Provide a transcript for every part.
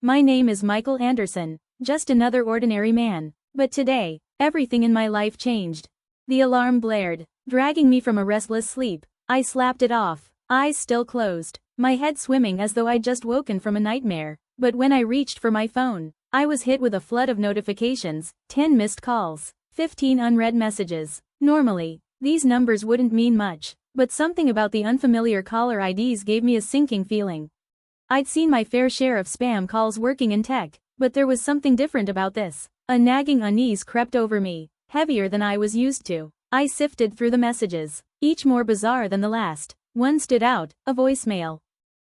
My name is Michael Anderson, just another ordinary man. But today, everything in my life changed. The alarm blared, dragging me from a restless sleep. I slapped it off, eyes still closed, my head swimming as though I'd just woken from a nightmare. But when I reached for my phone, I was hit with a flood of notifications, 10 missed calls, 15 unread messages. Normally, these numbers wouldn't mean much, but something about the unfamiliar caller IDs gave me a sinking feeling. I'd seen my fair share of spam calls working in tech, but there was something different about this. A nagging unease crept over me, heavier than I was used to. I sifted through the messages, each more bizarre than the last. One stood out, a voicemail.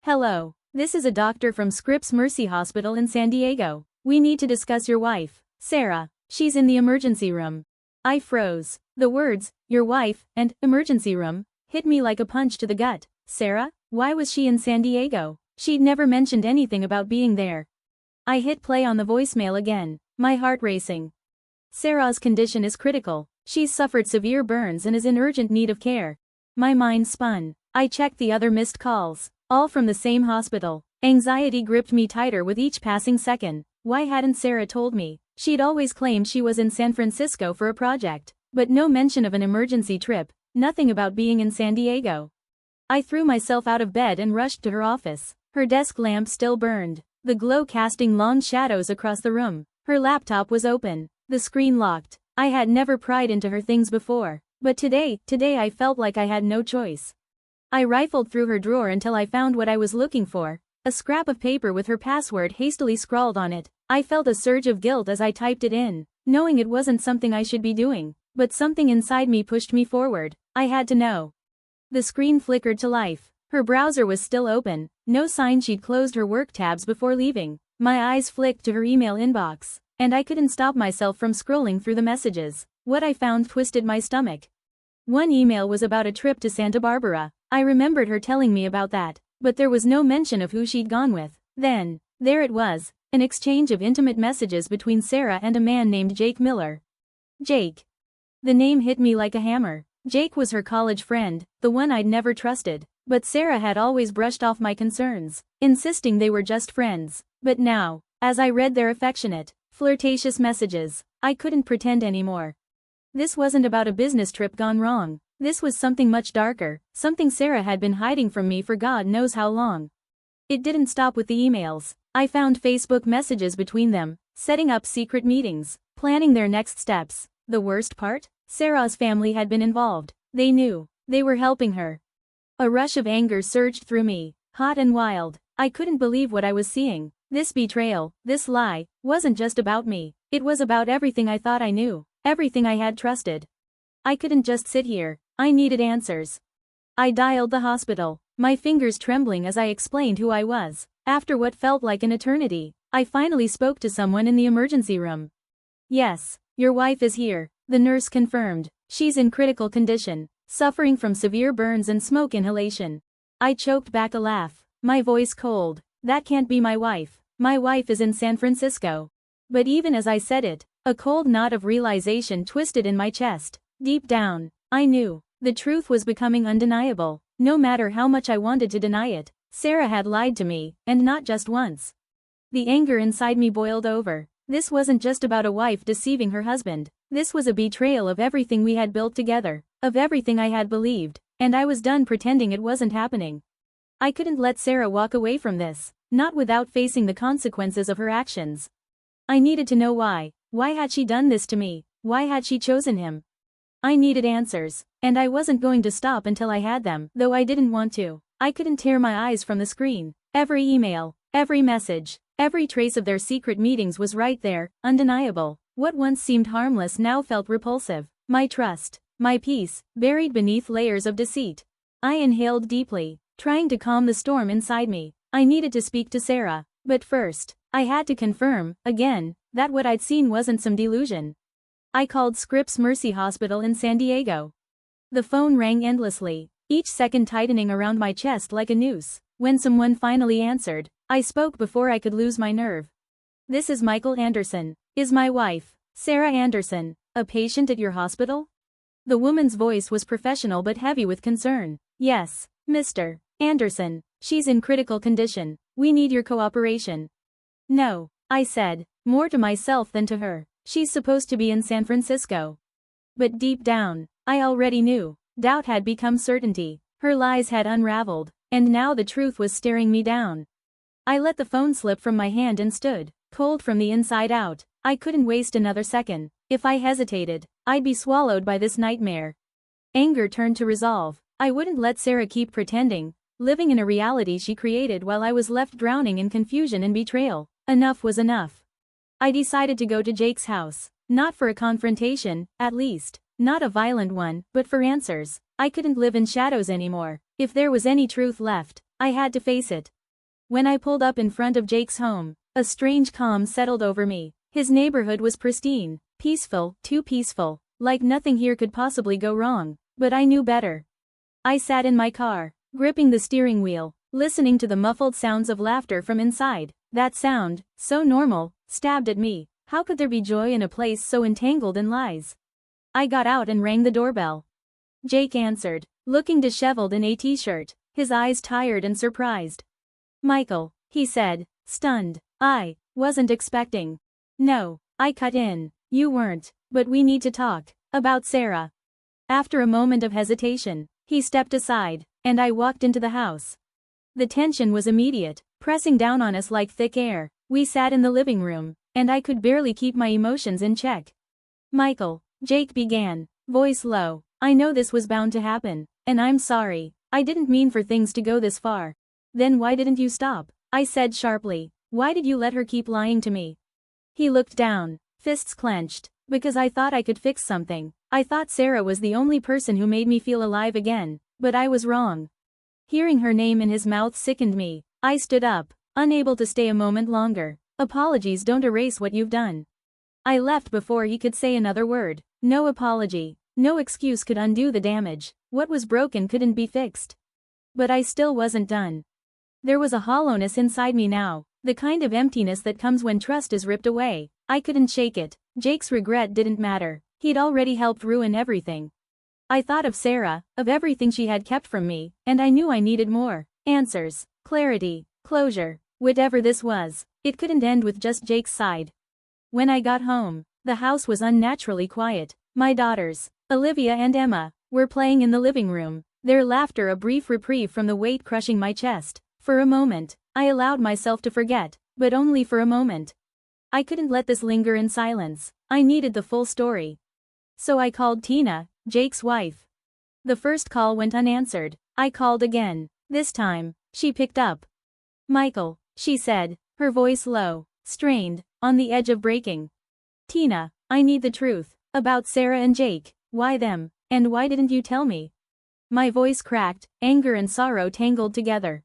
"Hello, this is a doctor from Scripps Mercy Hospital in San Diego. We need to discuss your wife, Sarah. She's in the emergency room." I froze. The words, "your wife," and "emergency room," hit me like a punch to the gut. Sarah? Why was she in San Diego? She'd never mentioned anything about being there. I hit play on the voicemail again, my heart racing. "Sarah's condition is critical. She's suffered severe burns and is in urgent need of care." My mind spun. I checked the other missed calls, all from the same hospital. Anxiety gripped me tighter with each passing second. Why hadn't Sarah told me? She'd always claimed she was in San Francisco for a project, but no mention of an emergency trip, nothing about being in San Diego. I threw myself out of bed and rushed to her office. Her desk lamp still burned, the glow casting long shadows across the room. Her laptop was open, the screen locked. I had never pried into her things before, but today I felt like I had no choice. I rifled through her drawer until I found what I was looking for, a scrap of paper with her password hastily scrawled on it. I felt a surge of guilt as I typed it in, knowing it wasn't something I should be doing, but something inside me pushed me forward. I had to know. The screen flickered to life. Her browser was still open, no sign she'd closed her work tabs before leaving. My eyes flicked to her email inbox, and I couldn't stop myself from scrolling through the messages. What I found twisted my stomach. One email was about a trip to Santa Barbara. I remembered her telling me about that, but there was no mention of who she'd gone with. Then, there it was, an exchange of intimate messages between Sarah and a man named Jake Miller. Jake. The name hit me like a hammer. Jake was her college friend, the one I'd never trusted, but Sarah had always brushed off my concerns, insisting they were just friends. But now, as I read their affectionate, flirtatious messages, I couldn't pretend anymore. This wasn't about a business trip gone wrong. This was something much darker, something Sarah had been hiding from me for God knows how long. It didn't stop with the emails. I found Facebook messages between them, setting up secret meetings, planning their next steps. The worst part? Sarah's family had been involved. They knew. They were helping her. A rush of anger surged through me, hot and wild. I couldn't believe what I was seeing. This betrayal, this lie, wasn't just about me. It was about everything I thought I knew, everything I had trusted. I couldn't just sit here. I needed answers. I dialed the hospital, my fingers trembling as I explained who I was. After what felt like an eternity, I finally spoke to someone in the emergency room. "Yes, your wife is here," the nurse confirmed. "She's in critical condition, suffering from severe burns and smoke inhalation." I choked back a laugh, my voice cold. "That can't be my wife. My wife is in San Francisco." But even as I said it, a cold knot of realization twisted in my chest. Deep down, I knew. The truth was becoming undeniable. No matter how much I wanted to deny it, Sarah had lied to me, and not just once. The anger inside me boiled over. This wasn't just about a wife deceiving her husband. This was a betrayal of everything we had built together, of everything I had believed, and I was done pretending it wasn't happening. I couldn't let Sarah walk away from this, not without facing the consequences of her actions. I needed to know why. Why had she done this to me? Why had she chosen him? I needed answers, and I wasn't going to stop until I had them, though I didn't want to. I couldn't tear my eyes from the screen. Every email, every message, every trace of their secret meetings was right there, undeniable. What once seemed harmless now felt repulsive. My trust, my peace, buried beneath layers of deceit. I inhaled deeply, trying to calm the storm inside me. I needed to speak to Sarah, but first, I had to confirm, again, that what I'd seen wasn't some delusion. I called Scripps Mercy Hospital in San Diego. The phone rang endlessly, each second tightening around my chest like a noose. When someone finally answered, I spoke before I could lose my nerve. "This is Michael Anderson. Is my wife, Sarah Anderson, a patient at your hospital?" The woman's voice was professional but heavy with concern. "Yes, Mr. Anderson. She's in critical condition. We need your cooperation." No, I said, more to myself than to her. She's supposed to be in San Francisco. But deep down, I already knew. Doubt had become certainty. Her lies had unraveled, and now the truth was staring me down. I let the phone slip from my hand and stood, cold from the inside out. I couldn't waste another second. If I hesitated, I'd be swallowed by this nightmare. Anger turned to resolve. I wouldn't let Sarah keep pretending, living in a reality she created while I was left drowning in confusion and betrayal. Enough was enough. I decided to go to Jake's house. Not for a confrontation, at least. Not a violent one, but for answers. I couldn't live in shadows anymore. If there was any truth left, I had to face it. When I pulled up in front of Jake's home, a strange calm settled over me. His neighborhood was pristine, peaceful, too peaceful, like nothing here could possibly go wrong, but I knew better. I sat in my car, gripping the steering wheel, listening to the muffled sounds of laughter from inside. That sound, so normal, stabbed at me. How could there be joy in a place so entangled in lies? I got out and rang the doorbell. Jake answered, looking disheveled in a t-shirt, his eyes tired and surprised. "Michael," he said, stunned. "I wasn't expecting." "No," I cut in. "You weren't, but we need to talk about Sarah." After a moment of hesitation, he stepped aside, and I walked into the house. The tension was immediate, pressing down on us like thick air. We sat in the living room, and I could barely keep my emotions in check. "Michael," Jake began, voice low, "I know this was bound to happen, and I'm sorry. I didn't mean for things to go this far." "Then why didn't you stop?" I said sharply. "Why did you let her keep lying to me?" He looked down, fists clenched. "Because I thought I could fix something. I thought Sarah was the only person who made me feel alive again, but I was wrong." Hearing her name in his mouth sickened me. I stood up, unable to stay a moment longer. "Apologies don't erase what you've done." I left before he could say another word. No apology, no excuse could undo the damage. What was broken couldn't be fixed. But I still wasn't done. There was a hollowness inside me now, the kind of emptiness that comes when trust is ripped away. I couldn't shake it. Jake's regret didn't matter. He'd already helped ruin everything. I thought of Sarah, of everything she had kept from me, and I knew I needed more. Answers, clarity, closure. Whatever this was, it couldn't end with just Jake's side. When I got home, the house was unnaturally quiet. My daughters, Olivia and Emma, were playing in the living room, their laughter a brief reprieve from the weight crushing my chest. For a moment, I allowed myself to forget, but only for a moment. I couldn't let this linger in silence. I needed the full story. So I called Tina, Jake's wife. The first call went unanswered. I called again. This time, she picked up. "Michael," she said, her voice low, strained, on the edge of breaking. "Tina, I need the truth. About Sarah and Jake. Why them, and why didn't you tell me?" My voice cracked, anger and sorrow tangled together.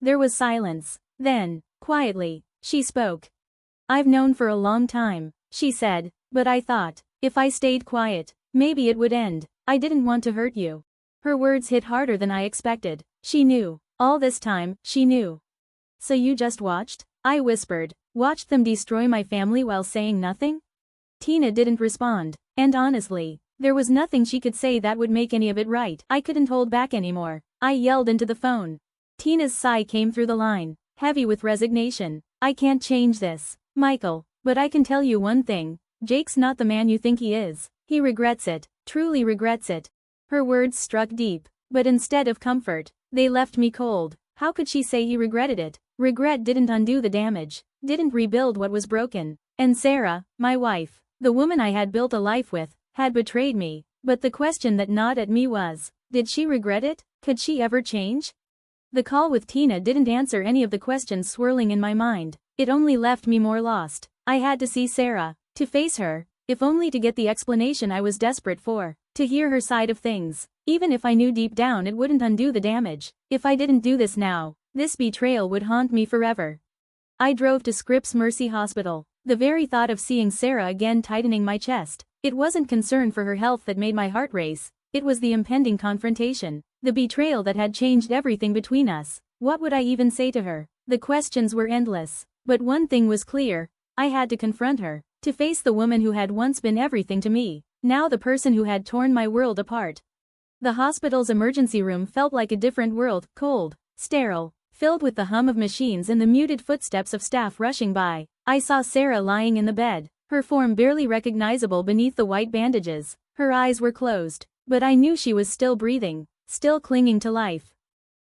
There was silence. Then, quietly, she spoke. "I've known for a long time," she said, "but I thought, if I stayed quiet, maybe it would end. I didn't want to hurt you." Her words hit harder than I expected. She knew. All this time, she knew. "So you just watched?" I whispered. "Watched them destroy my family while saying nothing?" Tina didn't respond, and honestly, there was nothing she could say that would make any of it right. I couldn't hold back anymore. I yelled into the phone. Tina's sigh came through the line, heavy with resignation. "I can't change this, Michael, but I can tell you one thing. Jake's not the man you think he is. He regrets it, truly regrets it." Her words struck deep, but instead of comfort, they left me cold. How could she say he regretted it? Regret didn't undo the damage, didn't rebuild what was broken. And Sarah, my wife, the woman I had built a life with, had betrayed me. But the question that gnawed at me was, did she regret it? Could she ever change? The call with Tina didn't answer any of the questions swirling in my mind. It only left me more lost. I had to see Sarah, to face her, if only to get the explanation I was desperate for, to hear her side of things. Even if I knew deep down it wouldn't undo the damage, if I didn't do this now, this betrayal would haunt me forever. I drove to Scripps Mercy Hospital, the very thought of seeing Sarah again tightening my chest. It wasn't concern for her health that made my heart race, it was the impending confrontation, the betrayal that had changed everything between us. What would I even say to her? The questions were endless, but one thing was clear, I had to confront her, to face the woman who had once been everything to me, now the person who had torn my world apart. The hospital's emergency room felt like a different world, cold, sterile, filled with the hum of machines and the muted footsteps of staff rushing by. I saw Sarah lying in the bed, her form barely recognizable beneath the white bandages. Her eyes were closed, but I knew she was still breathing, still clinging to life.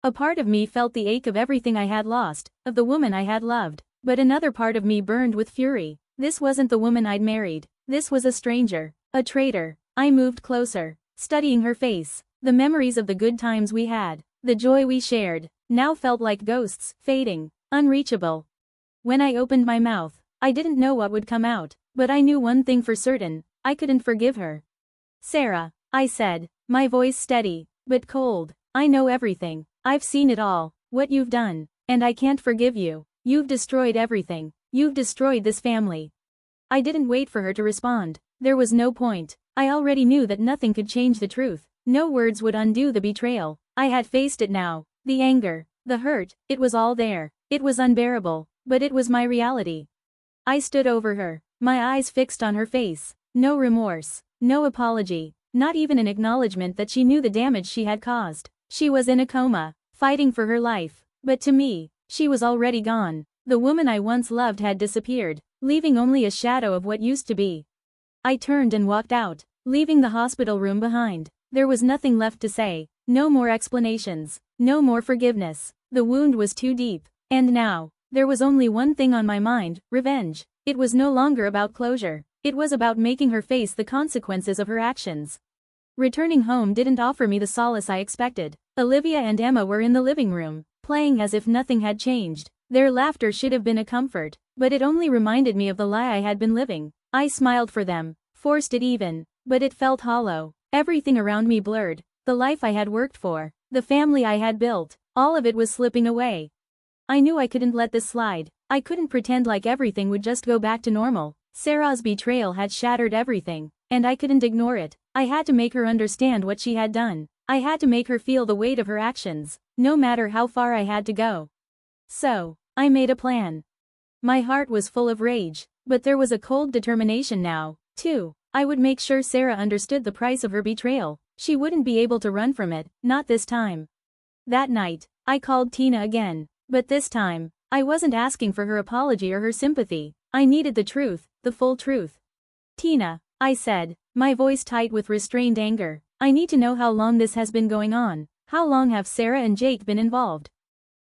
A part of me felt the ache of everything I had lost, of the woman I had loved, but another part of me burned with fury. This wasn't the woman I'd married. This was a stranger, a traitor. I moved closer, studying her face. The memories of the good times we had, the joy we shared, now felt like ghosts, fading, unreachable. When I opened my mouth, I didn't know what would come out, but I knew one thing for certain: I couldn't forgive her. "Sarah," I said, my voice steady, but cold, "I know everything. I've seen it all, what you've done, and I can't forgive you. You've destroyed everything. You've destroyed this family." I didn't wait for her to respond. There was no point. I already knew that nothing could change the truth. No words would undo the betrayal. I had faced it now. The anger, the hurt, it was all there. It was unbearable, but it was my reality. I stood over her, my eyes fixed on her face. No remorse, no apology, not even an acknowledgement that she knew the damage she had caused. She was in a coma, fighting for her life. But to me, she was already gone. The woman I once loved had disappeared, leaving only a shadow of what used to be. I turned and walked out, leaving the hospital room behind. There was nothing left to say, no more explanations, no more forgiveness. The wound was too deep, and now, there was only one thing on my mind: revenge. It was no longer about closure. It was about making her face the consequences of her actions. Returning home didn't offer me the solace I expected. Olivia and Emma were in the living room, playing as if nothing had changed. Their laughter should have been a comfort, but it only reminded me of the lie I had been living. I smiled for them, forced it even, but it felt hollow. Everything around me blurred. The life I had worked for, the family I had built, all of it was slipping away. I knew I couldn't let this slide. I couldn't pretend like everything would just go back to normal. Sarah's betrayal had shattered everything, and I couldn't ignore it. I had to make her understand what she had done. I had to make her feel the weight of her actions, no matter how far I had to go. So, I made a plan. My heart was full of rage, but there was a cold determination now, too. I would make sure Sarah understood the price of her betrayal. She wouldn't be able to run from it, not this time. That night, I called Tina again, but this time, I wasn't asking for her apology or her sympathy. I needed the truth, the full truth. "Tina," I said, my voice tight with restrained anger, "I need to know how long this has been going on. How long have Sarah and Jake been involved?"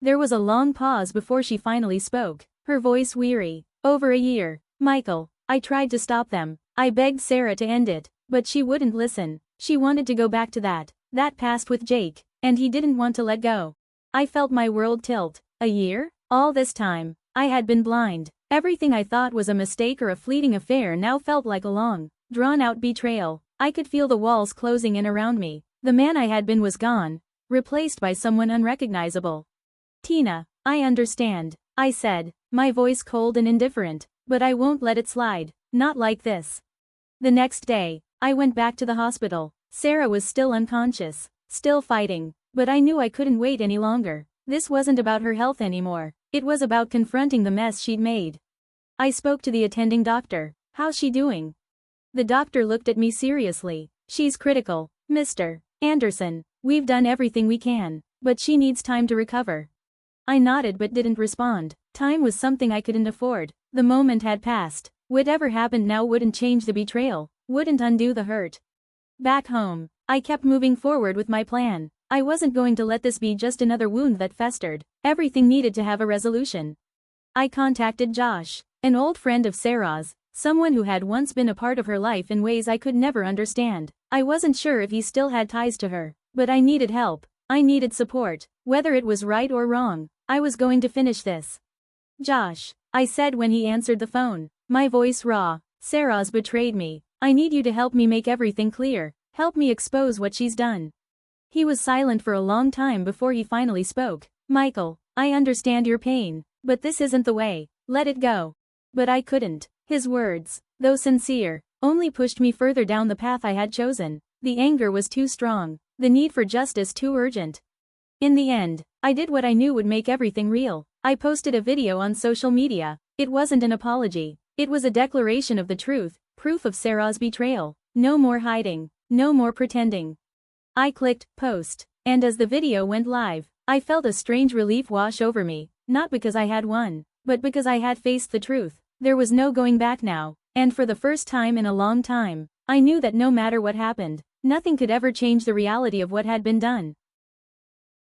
There was a long pause before she finally spoke, her voice weary. "Over a year, Michael." I tried to stop them. I begged Sarah to end it, but she wouldn't listen. She wanted to go back to that past with Jake, and he didn't want to let go. I felt my world tilt. A year? All this time, I had been blind. Everything I thought was a mistake or a fleeting affair now felt like a long, drawn-out betrayal. I could feel the walls closing in around me. The man I had been was gone, replaced by someone unrecognizable. "Tina, I understand," I said, my voice cold and indifferent, "but I won't let it slide, not like this." The next day, I went back to the hospital. Sarah was still unconscious, still fighting, but I knew I couldn't wait any longer. This wasn't about her health anymore. It was about confronting the mess she'd made. I spoke to the attending doctor. "How's she doing?" The doctor looked at me seriously. "She's critical, Mr. Anderson. We've done everything we can, but she needs time to recover." I nodded but didn't respond. Time was something I couldn't afford. The moment had passed. Whatever happened now wouldn't change the betrayal, wouldn't undo the hurt. Back home, I kept moving forward with my plan. I wasn't going to let this be just another wound that festered. Everything needed to have a resolution. I contacted Josh, an old friend of Sarah's, someone who had once been a part of her life in ways I could never understand. I wasn't sure if he still had ties to her, but I needed help. I needed support. Whether it was right or wrong, I was going to finish this. "Josh," I said when he answered the phone, my voice raw, "Sarah's betrayed me. I need you to help me make everything clear. Help me expose what she's done." He was silent for a long time before he finally spoke. "Michael, I understand your pain, but this isn't the way. Let it go." But I couldn't. His words, though sincere, only pushed me further down the path I had chosen. The anger was too strong, the need for justice too urgent. In the end, I did what I knew would make everything real. I posted a video on social media. It wasn't an apology. It was a declaration of the truth, proof of Sarah's betrayal. No more hiding, no more pretending. I clicked post, and as the video went live, I felt a strange relief wash over me, not because I had won, but because I had faced the truth. There was no going back now, and for the first time in a long time, I knew that no matter what happened, nothing could ever change the reality of what had been done.